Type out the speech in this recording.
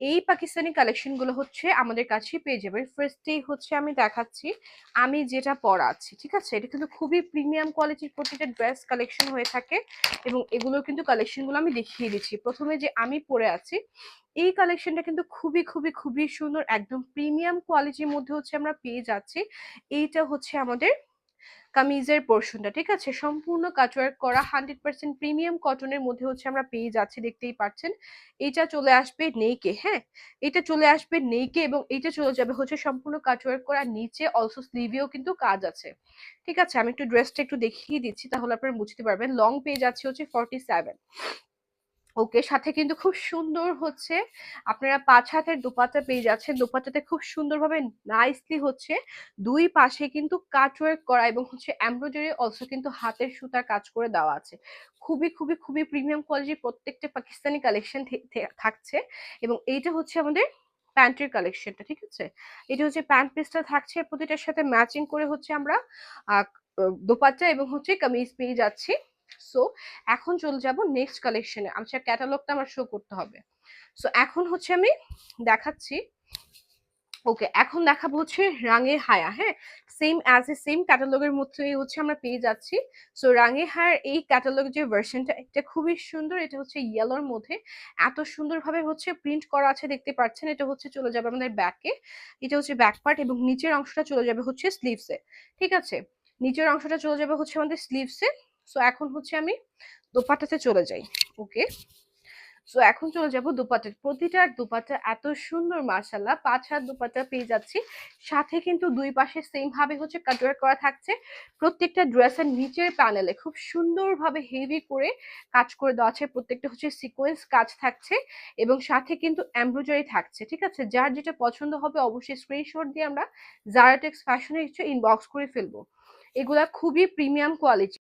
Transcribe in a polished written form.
এই পাকিস্তানি কালেকশন গুলো হচ্ছে আমাদের কাছে পেয়ে যাবে। ফার্স্টেই হচ্ছে আমি দেখাচ্ছি আমি যেটা পরা আছি, ঠিক আছে? এটা কিন্তু খুবই প্রিমিয়াম কোয়ালিটির প্রতিটা ড্রেস কালেকশন হয়ে থাকে এবং এগুলো কিন্তু কালেকশন গুলো আমি দেখিয়ে দিচ্ছি। প্রথমে যে আমি পরে আছি এই কালেকশনটা কিন্তু খুবই খুবই খুবই সুন্দর, একদম প্রিমিয়াম কোয়ালিটির মধ্যে হচ্ছে আমরা পেয়ে যাচ্ছি। এইটা হচ্ছে আমাদের কামিজের পোর্শনটা, ঠিক আছে? সম্পূর্ণ কাটওয়ার্ক করা 100% প্রিমিয়াম কটনের মধ্যে হচ্ছে আমরা পেয়ে যাচ্ছি, দেখতেই পাচ্ছেন। এটা চলে আসবে নেইকে, হ্যাঁ, এটা চলে আসবে নেইকে এবং এটা চলে যাবে হচ্ছে সম্পূর্ণ কাটওয়ার্ক করা, নিচে অলসো স্লিভেও কিন্তু কাজ আছে, ঠিক আছে? আমি একটু ড্রেসটা একটু দেখিয়ে দিচ্ছি তাহলে আপনারা বুঝতে পারবেন। লং পেয়ে যাচ্ছে হচ্ছে 47। ওকে, সাথে কিন্তু খুব সুন্দর হচ্ছে আপনারা 5 হাতের দোপাট্টা পেয়ে যাচ্ছেন। দোপাট্টাতে খুব সুন্দরভাবে নাইসলি হচ্ছে দুই পাশে কিন্তু কাটওয়ার্ক করা এবং হচ্ছে এমব্রয়ডারি অলসো কিন্তু হাতের সুতার কাজ করে দেওয়া আছে। খুবই খুবই খুবই প্রিমিয়াম কোয়ালিটির প্রত্যেকটা পাকিস্তানি কালেকশন থাকছে। এবং এইটা হচ্ছে আমাদের প্যান্টের কালেকশনটা, ঠিক আছে? এটা হচ্ছে প্যান্ট পিসটা থাকছে, প্রতিটার সাথে ম্যাচিং করে হচ্ছে আমরা আহ দোপাট্টা এবং হচ্ছে কামিজ পেয়ে যাচ্ছি। সো এখন চলে যাব নেক্সট কালেকশনে। আচ্ছা, ক্যাটালগটা আমার শো করতে হবে। সো এখন হচ্ছে আমি দেখাচ্ছি, ওকে, এখন দেখাবো হচ্ছে রাঙে হায়া, হ্যাঁ, সেম অ্যাজ এ সেম ক্যাটালগের মধ্যেই হচ্ছে আমরা পেয়ে যাচ্ছি। সো রাঙে হায়ার এই ক্যাটালগের যে ভার্সনটা, এটা খুবই সুন্দর। এটা হচ্ছে ইয়েলোর মধ্যে এত সুন্দরভাবে হচ্ছে প্রিন্ট করা আছে, দেখতে পাচ্ছেন। এটা হচ্ছে চলে যাবে আমাদের ব্যাকে, এটা হচ্ছে ব্যাক পার্ট এবং নিচের অংশটা চলে যাবে হচ্ছে স্লিভসে, ঠিক আছে? নিচের অংশটা চলে যাবে হচ্ছে আমাদের স্লিভসে। সো এখন হচ্ছে আমি দোপাট্টাতে চলে যাই। ওকে, সো এখন চলে যাব দোপাট্টা। প্রতিটার দোপাট্টা এত সুন্দর, মাশাআল্লাহ। 5 হাত দোপাট্টা পেয়ে যাচ্ছি, সাথে কিন্তু দুই পাশে সেম ভাবে হচ্ছে কাটওয়ার্ক করা থাকছে। প্রত্যেকটা ড্রেসের নিচের প্যানেলে খুব সুন্দরভাবে হেভি করে কাজ করে দেওয়া আছে। প্রত্যেকটা হচ্ছে সিকোয়েন্স কাজ থাকছে এবং সাথে কিন্তু এমব্রয়ডারি থাকছে, ঠিক আছে? যার যেটা পছন্দ হবে অবশ্যই স্ক্রিনশট দিয়ে আমরা জারাটেক্স ফ্যাশনে হচ্ছে ইনবক্স করে ফেলবো। এগুলা খুবই প্রিমিয়াম কোয়ালিটি।